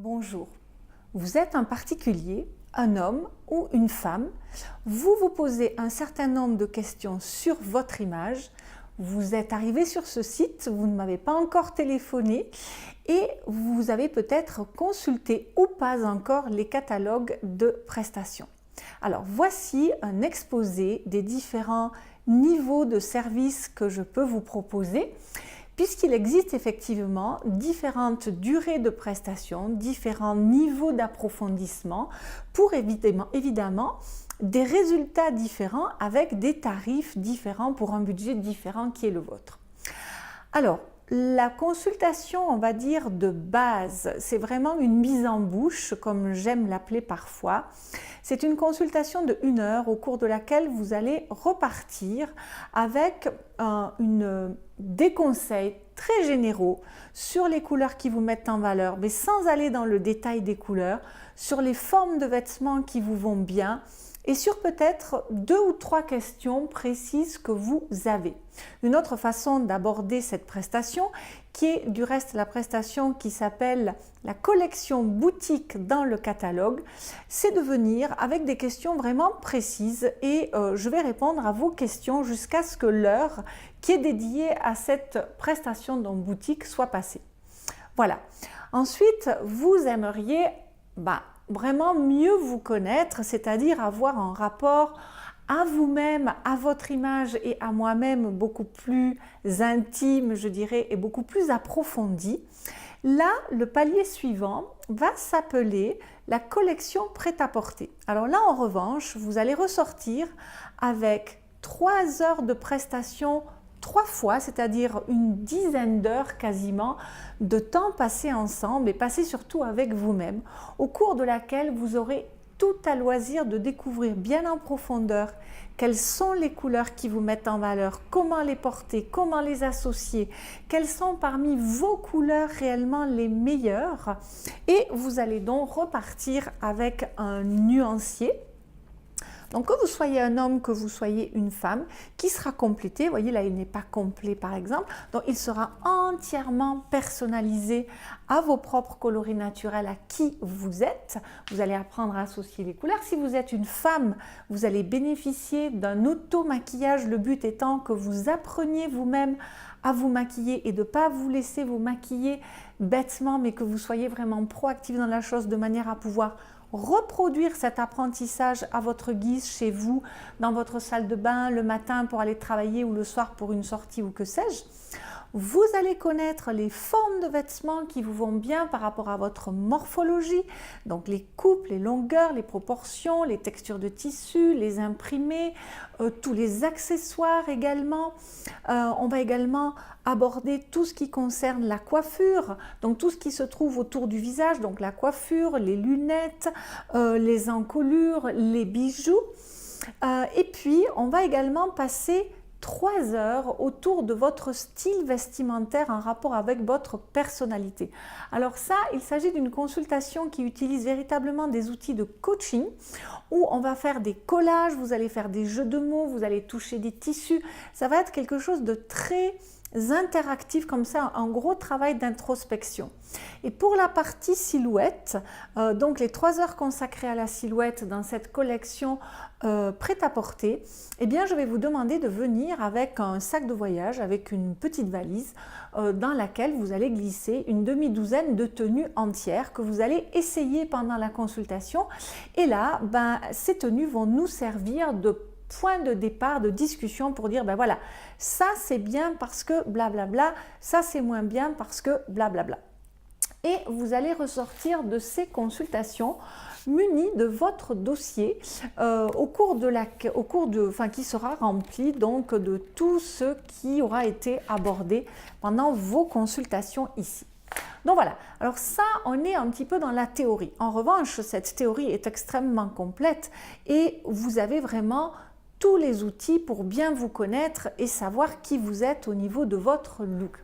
Bonjour, vous êtes un particulier, un homme ou une femme, vous vous posez un certain nombre de questions sur votre image, vous êtes arrivé sur ce site, vous ne m'avez pas encore téléphoné et vous avez peut-être consulté ou pas encore les catalogues de prestations. Alors voici un exposé des différents niveaux de services que je peux vous proposer, puisqu'il existe effectivement différentes durées de prestations, différents niveaux d'approfondissement pour évidemment des résultats différents avec des tarifs différents pour un budget différent qui est le vôtre. Alors, la consultation, on va dire, de base, c'est vraiment une mise en bouche, comme j'aime l'appeler parfois. C'est une consultation de 1 heure au cours de laquelle vous allez repartir avec des conseils très généraux sur les couleurs qui vous mettent en valeur, mais sans aller dans le détail des couleurs, sur les formes de vêtements qui vous vont bien, et sur peut-être 2 ou 3 questions précises que vous avez. Une autre façon d'aborder cette prestation, qui est du reste la prestation qui s'appelle la collection boutique dans le catalogue, c'est de venir avec des questions vraiment précises et je vais répondre à vos questions jusqu'à ce que l'heure qui est dédiée à cette prestation dans boutique soit passée. Voilà. Ensuite, vous aimeriez vraiment mieux vous connaître, c'est-à-dire avoir un rapport à vous-même, à votre image et à moi-même beaucoup plus intime, je dirais, et beaucoup plus approfondi. Là, le palier suivant va s'appeler la collection prêt-à-porter. Alors là, en revanche, vous allez ressortir avec 3 heures de prestation 3 fois, c'est-à-dire une dizaine d'heures quasiment de temps passé ensemble et passé surtout avec vous-même, au cours de laquelle vous aurez tout à loisir de découvrir bien en profondeur quelles sont les couleurs qui vous mettent en valeur, comment les porter, comment les associer, quelles sont parmi vos couleurs réellement les meilleures, et vous allez donc repartir avec un nuancier. Donc que vous soyez un homme, que vous soyez une femme, qui sera complété, vous voyez là il n'est pas complet par exemple, donc il sera entièrement personnalisé à vos propres coloris naturels, à qui vous êtes. Vous allez apprendre à associer les couleurs. Si vous êtes une femme, vous allez bénéficier d'un auto-maquillage, le but étant que vous appreniez vous-même à vous maquiller et de ne pas vous laisser vous maquiller bêtement, mais que vous soyez vraiment proactif dans la chose de manière à pouvoir reproduire cet apprentissage à votre guise chez vous, dans votre salle de bain, le matin pour aller travailler ou le soir pour une sortie ou que sais-je. Vous allez connaître les formes de vêtements qui vous vont bien par rapport à votre morphologie, donc les coupes, les longueurs, les proportions, les textures de tissu, les imprimés, tous les accessoires également. On va également aborder tout ce qui concerne la coiffure, donc tout ce qui se trouve autour du visage, donc la coiffure, les lunettes, les encolures, les bijoux. Et puis, on va également passer 3 heures autour de votre style vestimentaire en rapport avec votre personnalité. Alors ça, il s'agit d'une consultation qui utilise véritablement des outils de coaching où on va faire des collages, vous allez faire des jeux de mots, vous allez toucher des tissus. Ça va être quelque chose de très interactif comme ça, un gros travail d'introspection. Et pour la partie silhouette, donc les 3 heures consacrées à la silhouette dans cette collection prêt-à-porter, eh bien je vais vous demander de venir avec un sac de voyage, avec une petite valise dans laquelle vous allez glisser une demi-douzaine de tenues entières que vous allez essayer pendant la consultation. Et là, ces tenues vont nous servir de point de départ, de discussion pour dire, voilà, ça c'est bien parce que blablabla, ça c'est moins bien parce que blablabla. Et vous allez ressortir de ces consultations munis de votre dossier qui sera rempli donc de tout ce qui aura été abordé pendant vos consultations ici. Donc voilà, alors ça, on est un petit peu dans la théorie. En revanche, cette théorie est extrêmement complète et vous avez vraiment tous les outils pour bien vous connaître et savoir qui vous êtes au niveau de votre look.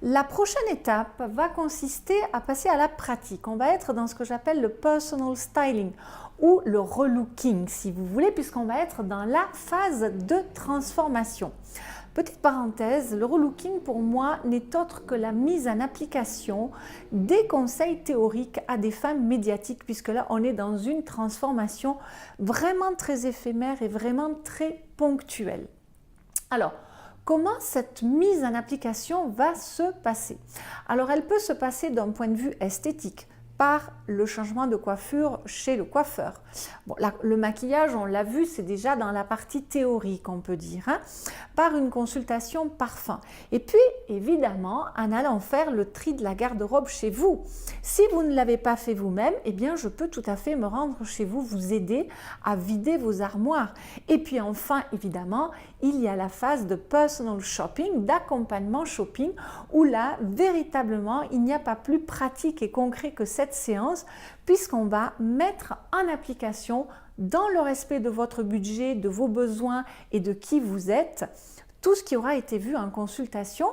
La prochaine étape va consister à passer à la pratique. On va être dans ce que j'appelle le personal styling ou le relooking si vous voulez, puisqu'on va être dans la phase de transformation. Petite parenthèse, le relooking pour moi n'est autre que la mise en application des conseils théoriques à des fins médiatiques, puisque là on est dans une transformation vraiment très éphémère et vraiment très ponctuelle. Alors, comment cette mise en application va se passer? Alors, elle peut se passer d'un point de vue esthétique, par le changement de coiffure chez le coiffeur. Bon, le maquillage, on l'a vu, c'est déjà dans la partie théorique, on peut dire, hein, par une consultation parfum. Et puis, évidemment, en allant faire le tri de la garde-robe chez vous. Si vous ne l'avez pas fait vous-même, eh bien, je peux tout à fait me rendre chez vous, vous aider à vider vos armoires. Et puis enfin, évidemment, il y a la phase de personal shopping, d'accompagnement shopping, où là, véritablement, il n'y a pas plus pratique et concret que cette séance, puisqu'on va mettre en application, dans le respect de votre budget, de vos besoins et de qui vous êtes, tout ce qui aura été vu en consultation,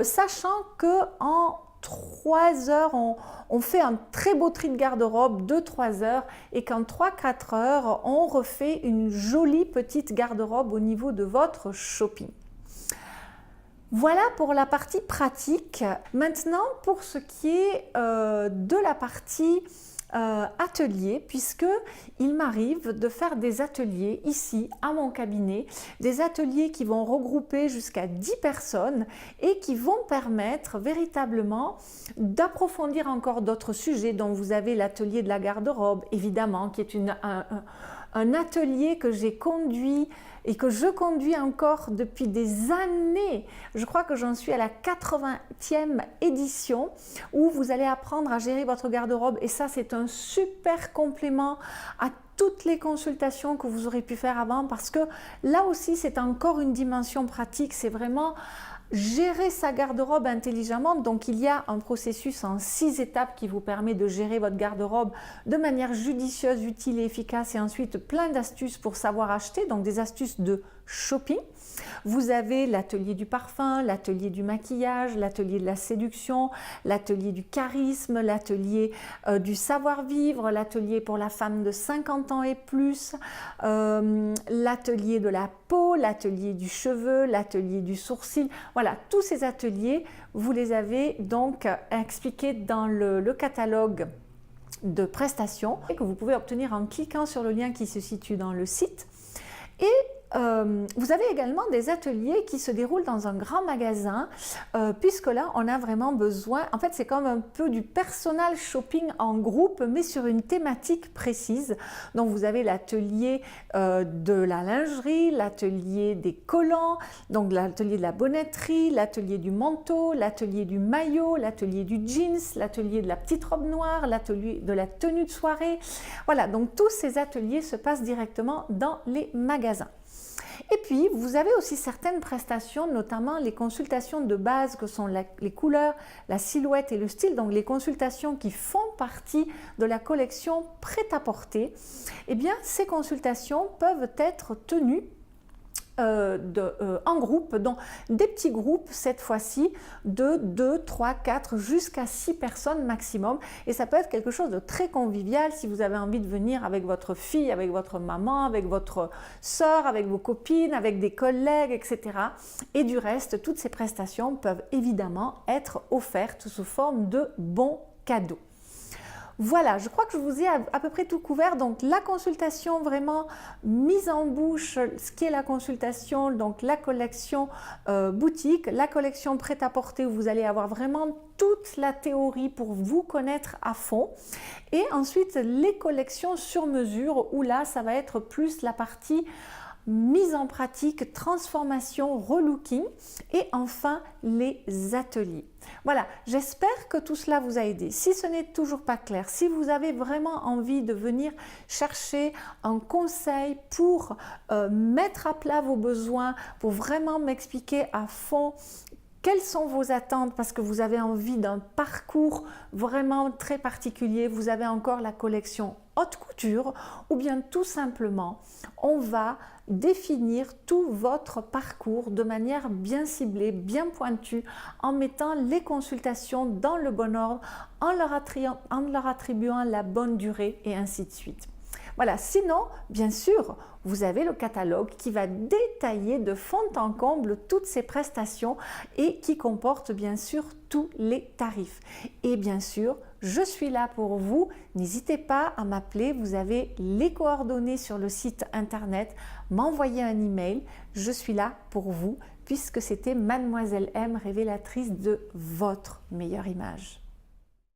sachant qu'en 3 heures, on fait un très beau tri de garde-robe de 3 heures et qu'en 3-4 heures, on refait une jolie petite garde-robe au niveau de votre shopping. Voilà pour la partie pratique. Maintenant, pour ce qui est de la partie atelier, puisque il m'arrive de faire des ateliers ici à mon cabinet, des ateliers qui vont regrouper jusqu'à 10 personnes et qui vont permettre véritablement d'approfondir encore d'autres sujets, dont vous avez l'atelier de la garde-robe, évidemment, qui est un atelier que j'ai conduit et que je conduis encore depuis des années. Je crois que j'en suis à la 80e édition, où vous allez apprendre à gérer votre garde-robe, et ça c'est un super complément à toutes les consultations que vous aurez pu faire avant, parce que là aussi c'est encore une dimension pratique, c'est vraiment gérer sa garde-robe intelligemment. Donc il y a un processus en 6 étapes qui vous permet de gérer votre garde-robe de manière judicieuse, utile et efficace, et ensuite plein d'astuces pour savoir acheter, donc des astuces de shopping. Vous avez l'atelier du parfum, l'atelier du maquillage, l'atelier de la séduction, l'atelier du charisme, l'atelier du savoir-vivre, l'atelier pour la femme de 50 ans et plus, l'atelier de la peau, l'atelier du cheveu, l'atelier du sourcil. Voilà, tous ces ateliers, vous les avez donc expliqués dans le catalogue de prestations et que vous pouvez obtenir en cliquant sur le lien qui se situe dans le site. Et vous avez également des ateliers qui se déroulent dans un grand magasin, puisque là on a vraiment besoin, en fait c'est comme un peu du personal shopping en groupe, mais sur une thématique précise. Donc vous avez l'atelier de la lingerie, l'atelier des collants, donc l'atelier de la bonnetterie, l'atelier du manteau, l'atelier du maillot, l'atelier du jeans, l'atelier de la petite robe noire, l'atelier de la tenue de soirée. Voilà, donc tous ces ateliers se passent directement dans les magasins. Et puis, vous avez aussi certaines prestations, notamment les consultations de base que sont les couleurs, la silhouette et le style, donc les consultations qui font partie de la collection prêt-à-porter. Eh bien, ces consultations peuvent être tenues en groupe, donc des petits groupes cette fois-ci de 2, 3, 4 jusqu'à 6 personnes maximum, et ça peut être quelque chose de très convivial si vous avez envie de venir avec votre fille, avec votre maman, avec votre soeur, avec vos copines, avec des collègues, etc. Et du reste, toutes ces prestations peuvent évidemment être offertes sous forme de bons cadeaux. Voilà, je crois que je vous ai à peu près tout couvert. Donc la consultation vraiment mise en bouche, ce qui est la consultation, donc la collection boutique, la collection prêt-à-porter où vous allez avoir vraiment toute la théorie pour vous connaître à fond, et ensuite les collections sur mesure où là ça va être plus la partie mise en pratique, transformation, relooking, et enfin les ateliers. Voilà, j'espère que tout cela vous a aidé. Si ce n'est toujours pas clair, si vous avez vraiment envie de venir chercher un conseil pour mettre à plat vos besoins, pour vraiment m'expliquer à fond quelles sont vos attentes, parce que vous avez envie d'un parcours vraiment très particulier, vous avez encore la collection haute couture, ou bien tout simplement, on va définir tout votre parcours de manière bien ciblée, bien pointue, en mettant les consultations dans le bon ordre, en leur attribuant la bonne durée, et ainsi de suite. Voilà, sinon, bien sûr, vous avez le catalogue qui va détailler de fond en comble toutes ces prestations et qui comporte bien sûr tous les tarifs. Et bien sûr, je suis là pour vous. N'hésitez pas à m'appeler. Vous avez les coordonnées sur le site internet. M'envoyer un email. Je suis là pour vous puisque c'était Mademoiselle M, révélatrice de votre meilleure image.